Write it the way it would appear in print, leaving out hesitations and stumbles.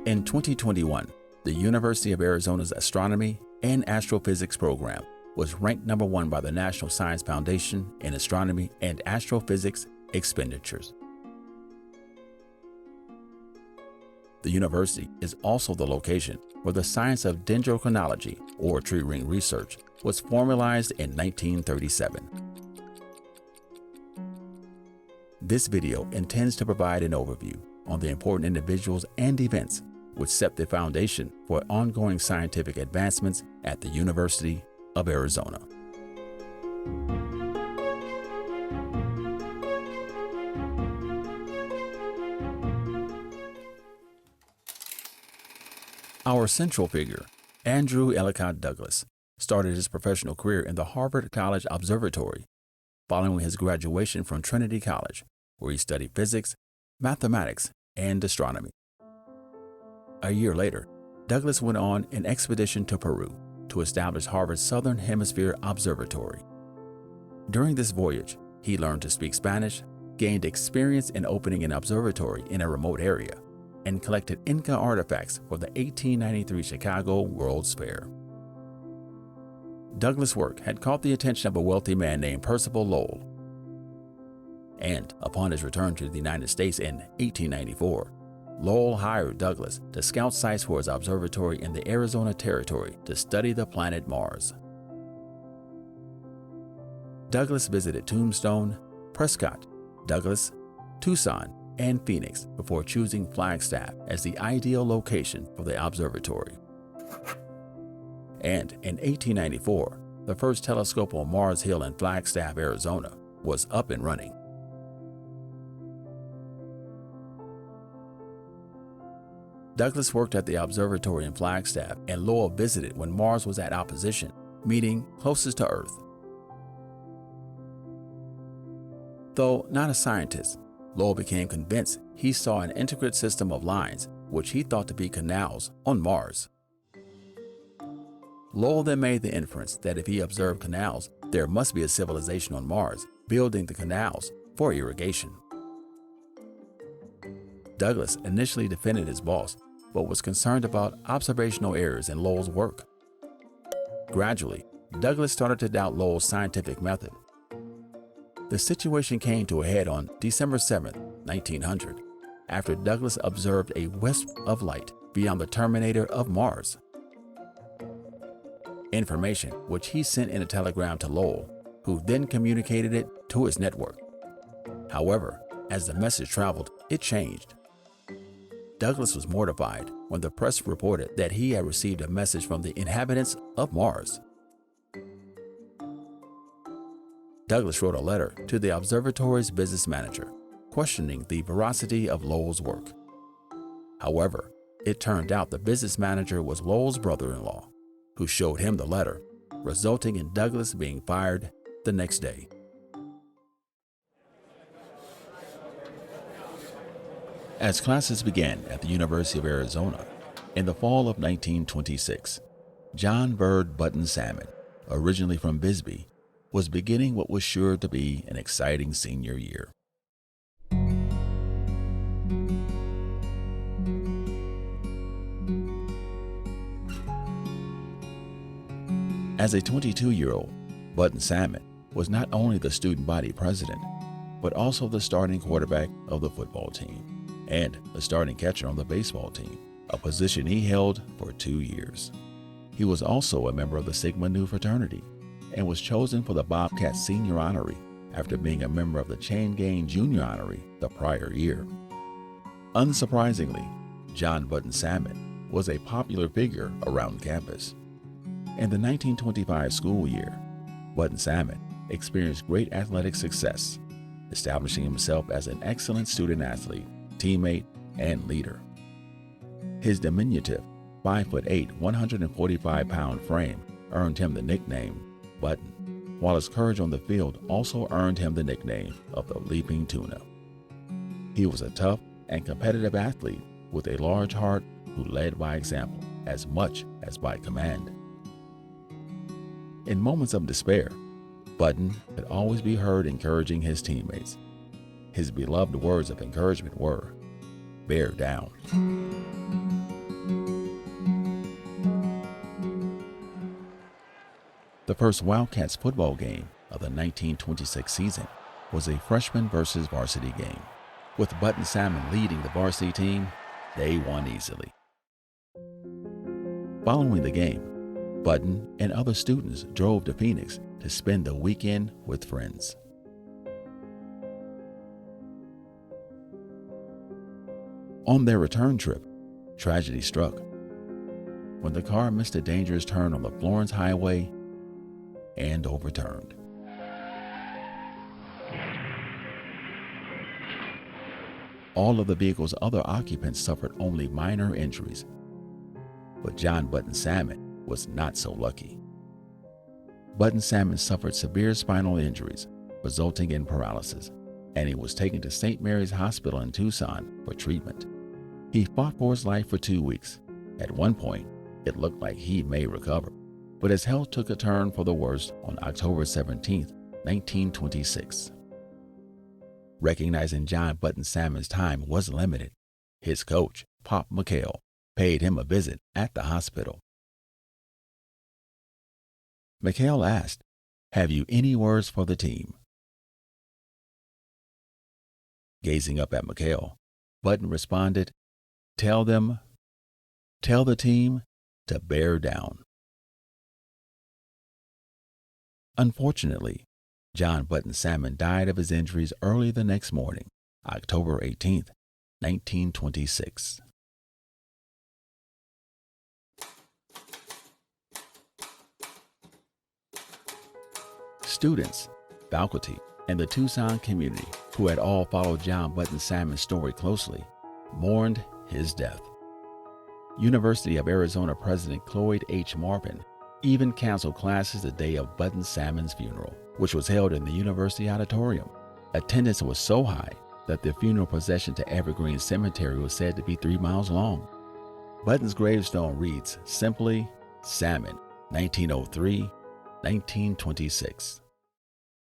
In 2021, the University of Arizona's Astronomy and Astrophysics program was ranked number 1 by the National Science Foundation in astronomy and astrophysics expenditures. The university is also the location where the science of dendrochronology, or tree ring research, was formalized in 1937. This video intends to provide an overview on the important individuals and events which set the foundation for ongoing scientific advancements at the University of Arizona. Our central figure, Andrew Ellicott Douglas, started his professional career in the Harvard College Observatory following his graduation from Trinity College, where he studied physics, mathematics, and astronomy. A year later, Douglas went on an expedition to Peru to establish Harvard's Southern Hemisphere Observatory. During this voyage, he learned to speak Spanish, gained experience in opening an observatory in a remote area, and collected Inca artifacts for the 1893 Chicago World's Fair. Douglas' work had caught the attention of a wealthy man named Percival Lowell, and upon his return to the United States in 1894, Lowell hired Douglas to scout sites for his observatory in the Arizona Territory to study the planet Mars. Douglas visited Tombstone, Prescott, Douglas, Tucson, and Phoenix before choosing Flagstaff as the ideal location for the observatory. And in 1894, the first telescope on Mars Hill in Flagstaff, Arizona, was up and running. Douglas worked at the observatory in Flagstaff, and Lowell visited when Mars was at opposition, meaning closest to Earth. Though not a scientist, Lowell became convinced he saw an intricate system of lines, which he thought to be canals, on Mars. Lowell then made the inference that if he observed canals, there must be a civilization on Mars building the canals for irrigation. Douglas initially defended his boss, but was concerned about observational errors in Lowell's work. Gradually, Douglas started to doubt Lowell's scientific method. The situation came to a head on December 7, 1900, after Douglas observed a wisp of light beyond the terminator of Mars. Information which he sent in a telegram to Lowell, who then communicated it to his network. However, as the message traveled, it changed. Douglas was mortified when the press reported that he had received a message from the inhabitants of Mars. Douglas wrote a letter to the observatory's business manager, questioning the veracity of Lowell's work. However, it turned out the business manager was Lowell's brother-in-law, who showed him the letter, resulting in Douglas being fired the next day. As classes began at the University of Arizona in the fall of 1926, John Bird Button Salmon, originally from Bisbee, was beginning what was sure to be an exciting senior year. As a 22-year-old, Button Salmon was not only the student body president, but also the starting quarterback of the football team and the starting catcher on the baseball team, a position he held for 2 years. He was also a member of the Sigma Nu fraternity and was chosen for the Bobcat Senior Honoree after being a member of the Chain Gang Junior Honoree the prior year. Unsurprisingly, John Button Salmon was a popular figure around campus. In the 1925 school year, Button Salmon experienced great athletic success, establishing himself as an excellent student athlete, teammate, and leader. His diminutive 5'8", 145-pound frame earned him the nickname Button, while his courage on the field also earned him the nickname of the Leaping Tuna. He was a tough and competitive athlete with a large heart who led by example as much as by command. In moments of despair, Button could always be heard encouraging his teammates. His beloved words of encouragement were, "Bear down." The first Wildcats football game of the 1926 season was a freshman versus varsity game. With Button Salmon leading the varsity team, they won easily. Following the game, Button and other students drove to Phoenix to spend the weekend with friends. On their return trip, tragedy struck when the car missed a dangerous turn on the Florence Highway and overturned. All of the vehicle's other occupants suffered only minor injuries, but John Button Salmon was not so lucky. Button Salmon suffered severe spinal injuries, resulting in paralysis, and he was taken to St. Mary's Hospital in Tucson for treatment. He fought for his life for 2 weeks. At one point, it looked like he may recover, but his health took a turn for the worse on October 17, 1926. Recognizing John Button Salmon's time was limited, his coach, Pop McHale, paid him a visit at the hospital. McHale asked, "Have you any words for the team?" Gazing up at McHale, Button responded, Tell the team to bear down." Unfortunately, John Button Salmon died of his injuries early the next morning, October 18, 1926. Students, faculty, and the Tucson community, who had all followed John Button Salmon's story closely, mourned his death. University of Arizona President Cloyd H. Marvin even canceled classes the day of Button Salmon's funeral, which was held in the university auditorium. Attendance was so high that the funeral procession to Evergreen Cemetery was said to be 3 miles long. Button's gravestone reads simply, Salmon, 1903-1926.